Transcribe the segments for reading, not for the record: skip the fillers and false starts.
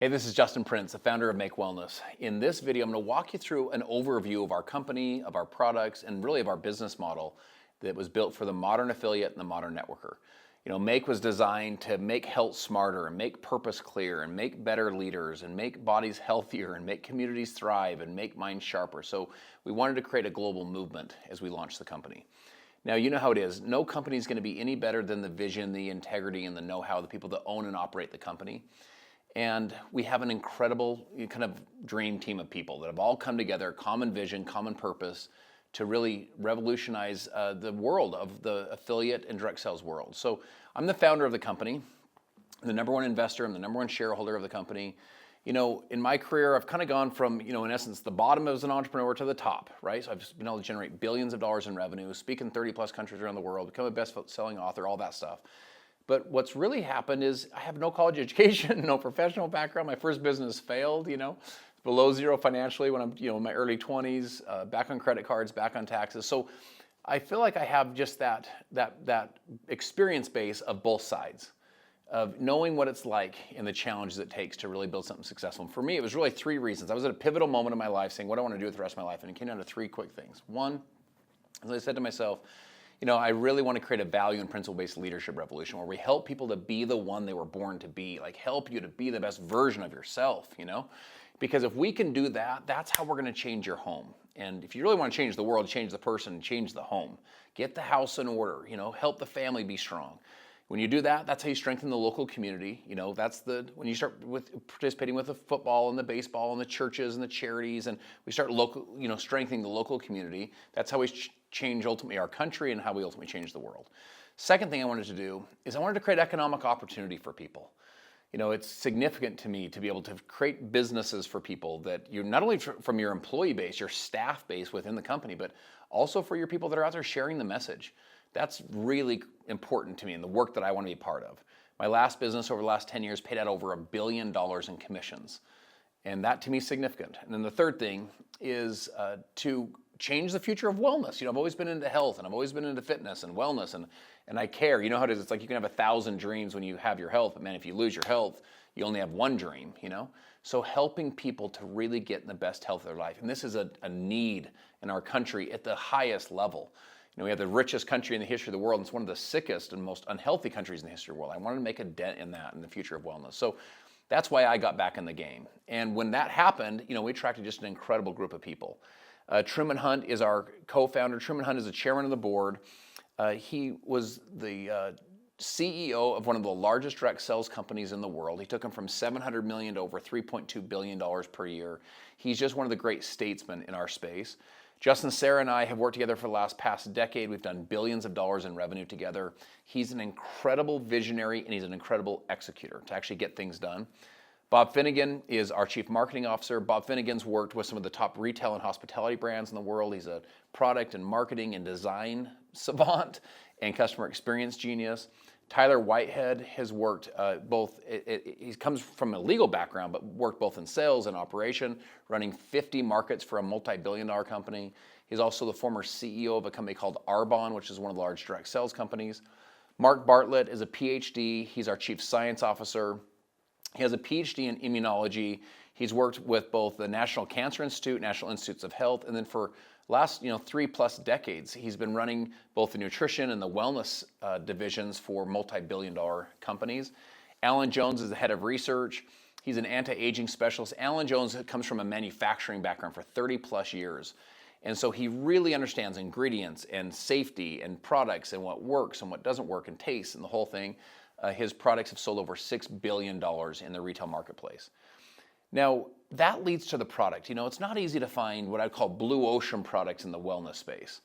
Hey, this is Justin Prince, the founder of Make Wellness. In this video, I'm going to walk you through an overview of our company, of our products, and really of our business model that was built for the modern affiliate and the modern networker. Make was designed to make health smarter and make purpose clear and make better leaders and make bodies healthier and make communities thrive and make minds sharper. So we wanted to create a global movement as we launched the company. Now, you know how it is. No company is going to be any better than the vision, the integrity, and the know-how, the people that own and operate the company. And we have an incredible kind of dream team of people that have all come together, common vision, common purpose, to really revolutionize the world of the affiliate and direct sales world. So I'm the founder of the company, the number one investor, I'm the number one shareholder of the company. In my career, I've kind of gone from, in essence, the bottom as an entrepreneur to the top, right? So I've just been able to generate billions of dollars in revenue, speak in 30 plus countries around the world, become a best-selling author, all that stuff. But what's really happened is I have no college education, no professional background. My first business failed, below zero financially when I'm, in my early 20s, back on credit cards, back on taxes. So I feel like I have just that experience base of both sides, of knowing what it's like and the challenges it takes to really build something successful. And for me, it was really three reasons. I was at a pivotal moment in my life saying, what do I want to do with the rest of my life? And it came down to three quick things. One, as I said to myself, I really want to create a value and principle-based leadership revolution where we help people to be the one they were born to be, like help you to be the best version of yourself, Because if we can do that, that's how we're going to change your home. And if you really want to change the world, change the person, change the home. Get the house in order, help the family be strong. When you do that, that's how you strengthen the local community. When you start participating with the football and the baseball and the churches and the charities, and we start strengthening the local community. That's how we change ultimately our country and how we ultimately change the world. Second thing I wanted to do is I wanted to create economic opportunity for people. It's significant to me to be able to create businesses for people that you're not only from your employee base, your staff base within the company, but also for your people that are out there sharing the message. That's really important to me and the work that I want to be part of. My last business over the last 10 years paid out over $1 billion in commissions. And that to me is significant. And then the third thing is to change the future of wellness. I've always been into health and I've always been into fitness and wellness and I care. You know how it is. It's like you can have 1,000 dreams when you have your health, but man, if you lose your health, you only have one dream, So helping people to really get in the best health of their life. And this is a need in our country at the highest level. We have the richest country in the history of the world, and it's one of the sickest and most unhealthy countries in the history of the world. I wanted to make a dent in that in the future of wellness. So that's why I got back in the game. And when that happened, we attracted just an incredible group of people. Truman Hunt is our co-founder. Truman Hunt is the chairman of the board. He was the CEO of one of the largest direct sales companies in the world. He took them from $700 million to over $3.2 billion per year. He's just one of the great statesmen in our space. Justin, Sarah, and I have worked together for the past decade. We've done billions of dollars in revenue together. He's an incredible visionary and he's an incredible executor to actually get things done. Bob Finnegan is our chief marketing officer. Bob Finnegan's worked with some of the top retail and hospitality brands in the world. He's a product and marketing and design savant and customer experience genius. Tyler Whitehead has worked he comes from a legal background, but worked both in sales and operation, running 50 markets for a multi-billion-dollar company. He's also the former CEO of a company called Arbonne, which is one of the large direct sales companies. Mark Bartlett is a PhD. He's our chief science officer. He has a PhD in immunology. He's worked with both the National Cancer Institute, National Institutes of Health, and then for last 3+ decades, he's been running both the nutrition and the wellness divisions for multi-billion-dollar companies. Alan Jones is the head of research. He's an anti-aging specialist. Alan Jones comes from a manufacturing background for 30+ years. And so he really understands ingredients and safety and products and what works and what doesn't work and taste and the whole thing. His products have sold over $6 billion in the retail marketplace. Now, that leads to the product. It's not easy to find what I call blue ocean products in the wellness space.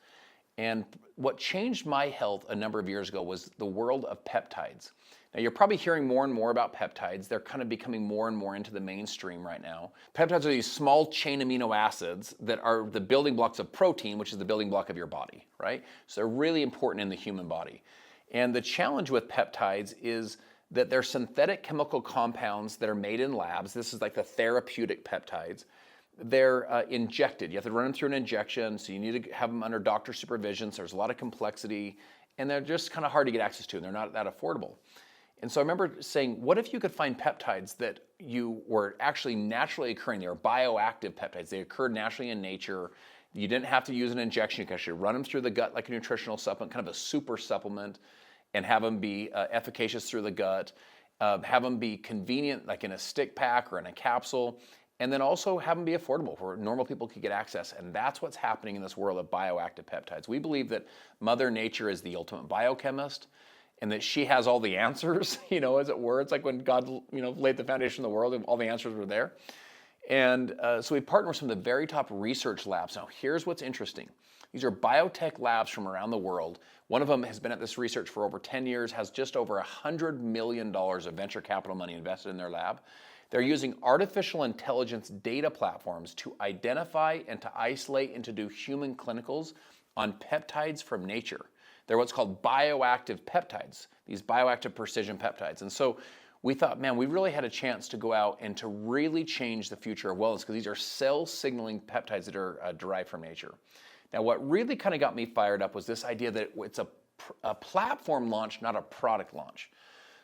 And what changed my health a number of years ago was the world of peptides. Now, you're probably hearing more and more about peptides. They're kind of becoming more and more into the mainstream right now. Peptides are these small chain amino acids that are the building blocks of protein, which is the building block of your body, right? So they're really important in the human body. And the challenge with peptides is that they're synthetic chemical compounds that are made in labs. This is like the therapeutic peptides. They're injected. You have to run them through an injection, so you need to have them under doctor supervision. So there's a lot of complexity, and they're just kind of hard to get access to, and they're not that affordable. And so I remember saying, what if you could find peptides that you were actually naturally occurring? They were bioactive peptides. They occurred naturally in nature. You didn't have to use an injection. You could actually run them through the gut like a nutritional supplement, kind of a super supplement, and have them be efficacious through the gut. Have them be convenient, like in a stick pack or in a capsule, and then also have them be affordable where normal people could get access. And that's what's happening in this world of bioactive peptides. We believe that Mother Nature is the ultimate biochemist, and that she has all the answers, as it were. It's like when God, laid the foundation of the world and all the answers were there. And so we partner with some of the very top research labs. Now, here's what's interesting. These are biotech labs from around the world. One of them has been at this research for over 10 years, has just over $100 million of venture capital money invested in their lab. They're using artificial intelligence data platforms to identify and to isolate and to do human clinicals on peptides from nature. They're what's called bioactive peptides, these bioactive precision peptides. And so we thought, man, we really had a chance to go out and to really change the future of wellness because these are cell signaling peptides that are derived from nature. Now, what really kind of got me fired up was this idea that it's a platform launch, not a product launch.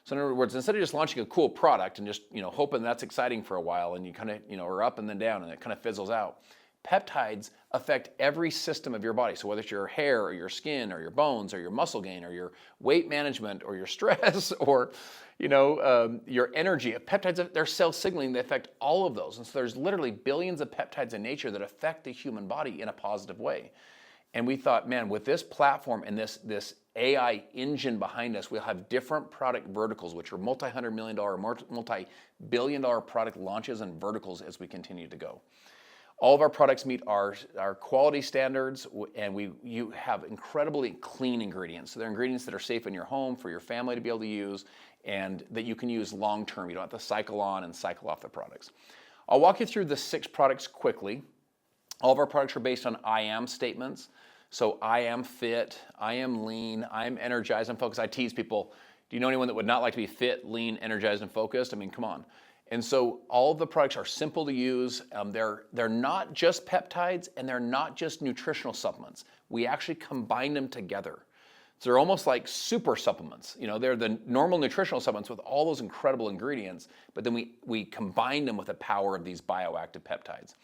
So in other words, instead of just launching a cool product and just hoping that's exciting for a while and you kind of are up and then down and it kind of fizzles out, peptides affect every system of your body. So whether it's your hair or your skin or your bones or your muscle gain or your weight management or your stress or your energy, peptides, they're cell signaling, they affect all of those. And so there's literally billions of peptides in nature that affect the human body in a positive way. And we thought, man, with this platform and this AI engine behind us, we'll have different product verticals, which are multi-$100 million, multi-billion dollar product launches and verticals as we continue to go. All of our products meet our quality standards, and you have incredibly clean ingredients. So they're ingredients that are safe in your home for your family to be able to use and that you can use long term. You don't have to cycle on and cycle off the products. I'll walk you through the 6 products quickly. All of our products are based on I am statements. So I am fit, I am lean, I am energized and focused. I tease people, do you know anyone that would not like to be fit, lean, energized, and focused? I mean, come on. And so all of the products are simple to use. They're not just peptides and they're not just nutritional supplements. We actually combine them together. So they're almost like super supplements. They're the normal nutritional supplements with all those incredible ingredients, but then we combine them with the power of these bioactive peptides.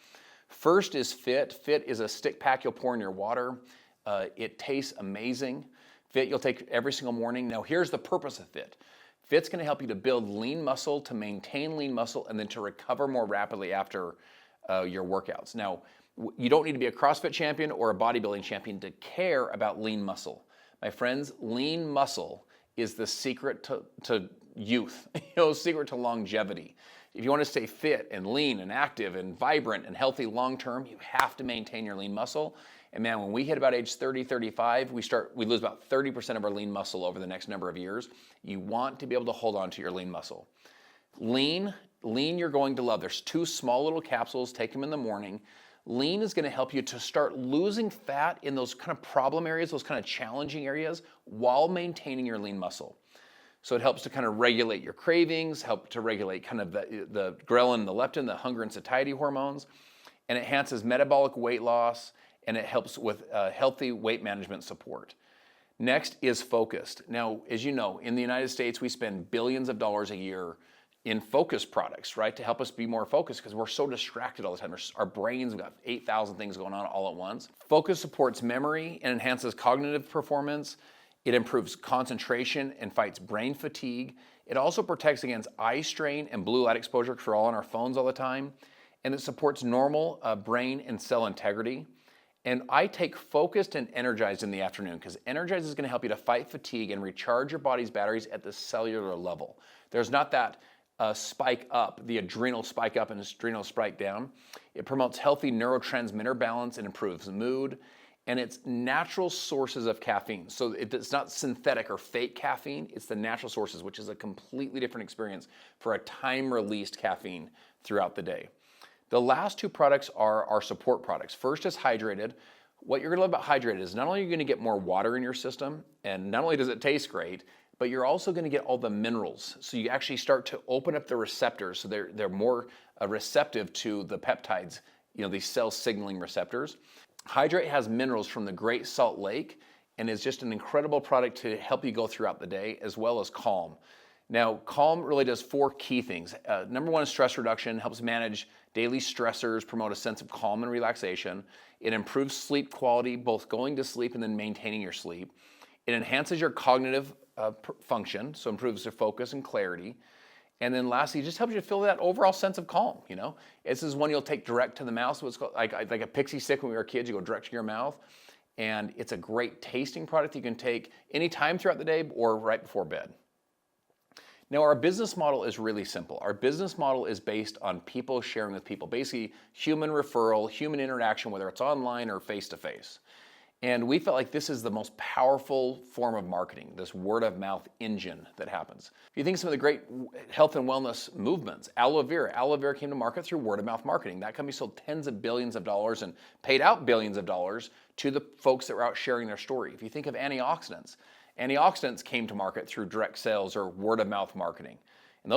First is Fit. Fit is a stick pack you'll pour in your water. It tastes amazing. Fit you'll take every single morning. Now here's the purpose of Fit. Fit's going to help you to build lean muscle, to maintain lean muscle, and then to recover more rapidly after your workouts. Now, you don't need to be a CrossFit champion or a bodybuilding champion to care about lean muscle. My friends, lean muscle is the secret to youth, secret to longevity. If you want to stay fit and lean and active and vibrant and healthy long term, you have to maintain your lean muscle. And man, when we hit about age 30, 35, we lose about 30% of our lean muscle over the next number of years. You want to be able to hold on to your lean muscle. Lean you're going to love. There's 2 small little capsules, take them in the morning. Lean is going to help you to start losing fat in those kind of problem areas, those kind of challenging areas, while maintaining your lean muscle. So it helps to kind of regulate your cravings, help to regulate kind of the ghrelin and the leptin, the hunger and satiety hormones, and it enhances metabolic weight loss, and it helps with healthy weight management support. Next is Focused. Now, as you know, in the United States, we spend billions of dollars a year in focus products, right, to help us be more focused because we're so distracted all the time. Our brains have got 8,000 things going on all at once. Focus supports memory and enhances cognitive performance. It improves concentration and fights brain fatigue. It also protects against eye strain and blue light exposure because we're all on our phones all the time. And it supports normal brain and cell integrity. And I take Focused and Energized in the afternoon because Energized is going to help you to fight fatigue and recharge your body's batteries at the cellular level. There's not that spike up, the adrenal spike up and adrenal spike down. It promotes healthy neurotransmitter balance and improves mood. And it's natural sources of caffeine. So it's not synthetic or fake caffeine, it's the natural sources, which is a completely different experience for a time-released caffeine throughout the day. The last 2 products are our support products. First is Hydrated. What you're gonna love about Hydrated is not only are you gonna get more water in your system, and not only does it taste great, but you're also gonna get all the minerals. So you actually start to open up the receptors, so they're more receptive to the peptides, these cell signaling receptors. Hydrate has minerals from the Great Salt Lake and is just an incredible product to help you go throughout the day, as well as Calm. Now, Calm really does 4 key things. Number 1 is stress reduction, helps manage daily stressors, promote a sense of calm and relaxation. It improves sleep quality, both going to sleep and then maintaining your sleep. It enhances your cognitive function, so improves your focus and clarity. And then lastly, it just helps you feel that overall sense of calm, you know? This is one you'll take direct to the mouth, so it's called, like a Pixie Stick when we were kids, you go direct to your mouth. And it's a great tasting product you can take anytime throughout the day or right before bed. Now, our business model is really simple. Our business model is based on people sharing with people, basically human referral, human interaction, whether it's online or face-to-face. And we felt like this is the most powerful form of marketing, this word of mouth engine that happens. If you think of some of the great health and wellness movements, aloe vera came to market through word of mouth marketing. That company sold tens of billions of dollars and paid out billions of dollars to the folks that were out sharing their story. If you think of antioxidants came to market through direct sales or word of mouth marketing. And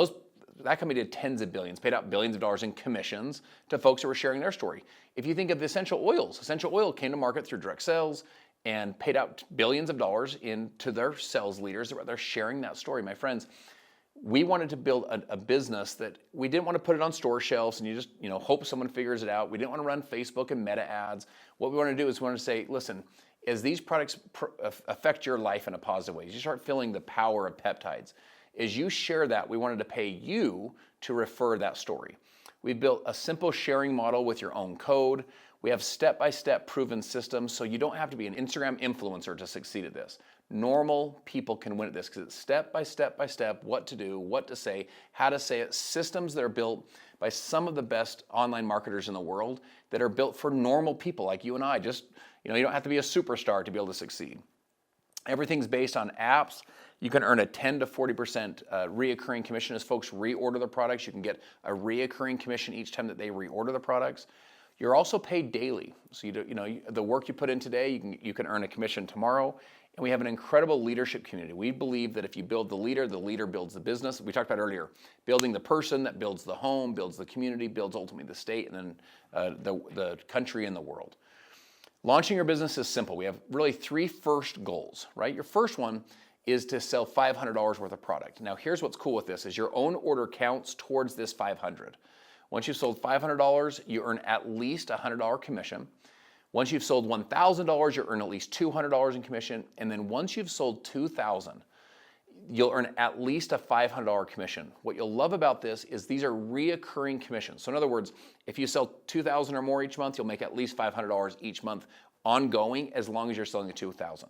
that company did tens of billions, paid out billions of dollars in commissions to folks that were sharing their story. If you think of essential oil came to market through direct sales and paid out billions of dollars to their sales leaders that were there sharing that story. My friends, we wanted to build a business that we didn't want to put it on store shelves and you just hope someone figures it out. We didn't want to run Facebook and Meta ads. What we want to do is we want to say, listen, as these products affect your life in a positive way, as you start feeling the power of peptides, as you share that, we wanted to pay you to refer that story. We built a simple sharing model with your own code. We have step-by-step proven systems, so you don't have to be an Instagram influencer to succeed at this. Normal people can win at this because it's step by step, what to do, what to say, how to say it, systems that are built by some of the best online marketers in the world that are built for normal people like you and I. Just, you don't have to be a superstar to be able to succeed. Everything's based on apps. You can earn a 10 to 40% reoccurring commission as folks reorder the products. You can get a reoccurring commission each time that they reorder the products. You're also paid daily. So the work you put in today, you can earn a commission tomorrow. And we have an incredible leadership community. We believe that if you build the leader builds the business. We talked about earlier, building the person that builds the home, builds the community, builds ultimately the state, and then the country and the world. Launching your business is simple. We have really 3 first goals, right? Your first one is to sell $500 worth of product. Now, here's what's cool with this is your own order counts towards this $500. Once you've sold $500, you earn at least a $100 commission. Once you've sold $1,000, you earn at least $200 in commission. And then once you've sold $2,000, you'll earn at least a $500 commission. What you'll love about this is these are reoccurring commissions. So in other words, if you sell $2,000 or more each month, you'll make at least $500 each month ongoing as long as you're selling the $2,000.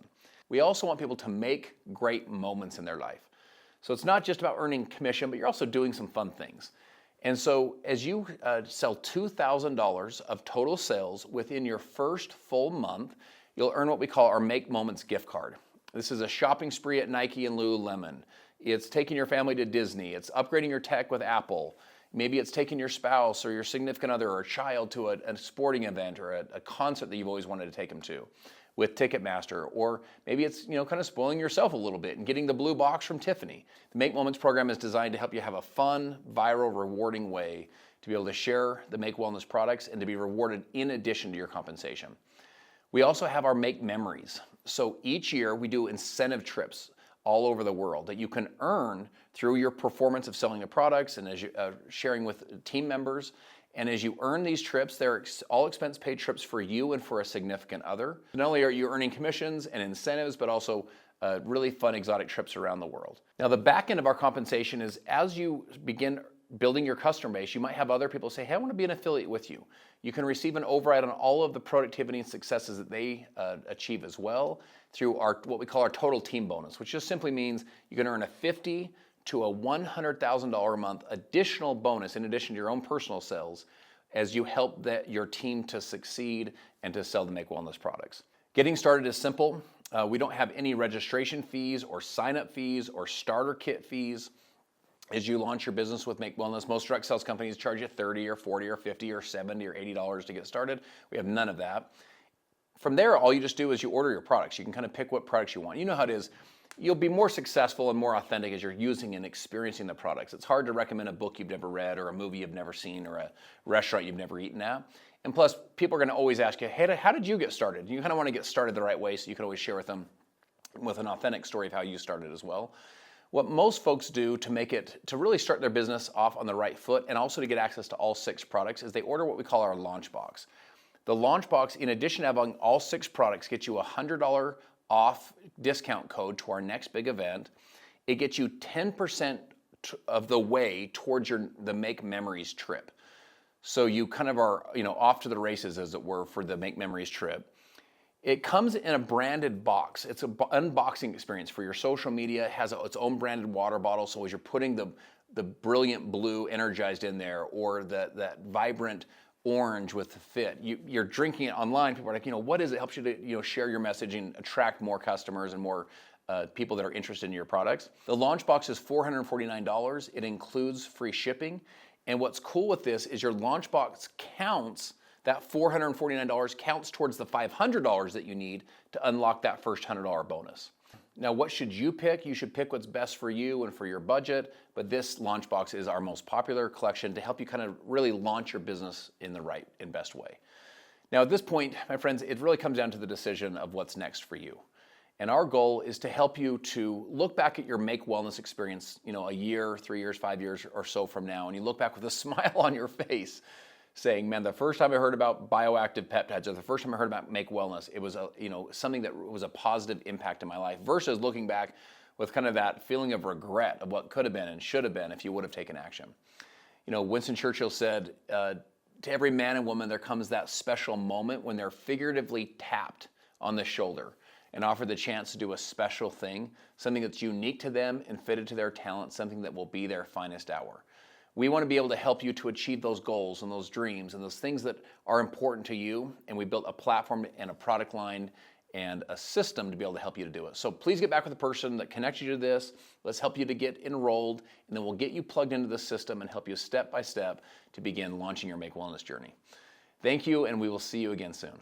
We also want people to make great moments in their life. So it's not just about earning commission, but you're also doing some fun things. And so as you sell $2,000 of total sales within your first full month, you'll earn what we call our Make Moments gift card. This is a shopping spree at Nike and Lululemon. It's taking your family to Disney. It's upgrading your tech with Apple. Maybe it's taking your spouse or your significant other or a child to a sporting event or a concert that you've always wanted to take them to with Ticketmaster. Or maybe it's kind of spoiling yourself a little bit and getting the blue box from Tiffany. The Make Moments program is designed to help you have a fun, viral, rewarding way to be able to share the Make Wellness products and to be rewarded in addition to your compensation. We also have our Make Memories. So each year we do incentive trips all over the world that you can earn through your performance of selling the products and as you sharing with team members. And as you earn these trips, they're all expense paid trips for you and for a significant other. Not only are you earning commissions and incentives, but also really fun exotic trips around the world. Now the back end of our compensation is as you begin building your customer base, you might have other people say, hey, I want to be an affiliate with you. You can receive an override on all of the productivity and successes that they achieve as well through what we call our total team bonus, which just simply means you can earn a $50,000 to a $100,000 a month additional bonus in addition to your own personal sales as you help your team to succeed and to sell the Make Wellness products. Getting started is simple. We don't have any registration fees or sign-up fees or starter kit fees. As you launch your business with Make Wellness, most direct sales companies charge you $30 or $40 or $50 or $70 or $80 to get started. We have none of that. From there, all you just do is you order your products. You can kind of pick what products you want. You know how it is. You'll be more successful and more authentic as you're using and experiencing the products. It's hard to recommend a book you've never read or a movie you've never seen or a restaurant you've never eaten at. And plus, people are going to always ask you, hey, how did you get started? You kind of want to get started the right way so you can always share with them with an authentic story of how you started as well. What most folks do to really start their business off on the right foot and also to get access to all 6 products is they order what we call our launch box. The launch box, in addition to having all 6 products, gets you a $100 off discount code to our next big event. It gets you 10% of the way towards the Make Memories trip. So you kind of are, off to the races, as it were, for the Make Memories trip. It comes in a branded box. It's an unboxing experience for your social media. It has its own branded water bottle. So as you're putting the brilliant blue Energized in there, or that vibrant orange with the fit, you're drinking it online. People are like, what is it? It helps you to share your message and attract more customers and more people that are interested in your products. The launch box is $449. It includes free shipping. And what's cool with this is your launch box counts. That $449 counts towards the $500 that you need to unlock that first $100 bonus. Now, what should you pick? You should pick what's best for you and for your budget, but this launch box is our most popular collection to help you kind of really launch your business in the right and best way. Now, at this point, my friends, it really comes down to the decision of what's next for you. And our goal is to help you to look back at your Make Wellness experience, a year, 3 years, 5 years or so from now, and you look back with a smile on your face, saying, man, the first time I heard about bioactive peptides, or the first time I heard about Make Wellness, it was something that was a positive impact in my life, versus looking back with kind of that feeling of regret of what could have been and should have been if you would have taken action. Winston Churchill said, to every man and woman there comes that special moment when they're figuratively tapped on the shoulder and offered the chance to do a special thing, something that's unique to them and fitted to their talent, something that will be their finest hour. We want to be able to help you to achieve those goals and those dreams and those things that are important to you. And we built a platform and a product line and a system to be able to help you to do it. So please get back with the person that connected you to this. Let's help you to get enrolled, and then we'll get you plugged into the system and help you step by step to begin launching your Make Wellness journey. Thank you, and we will see you again soon.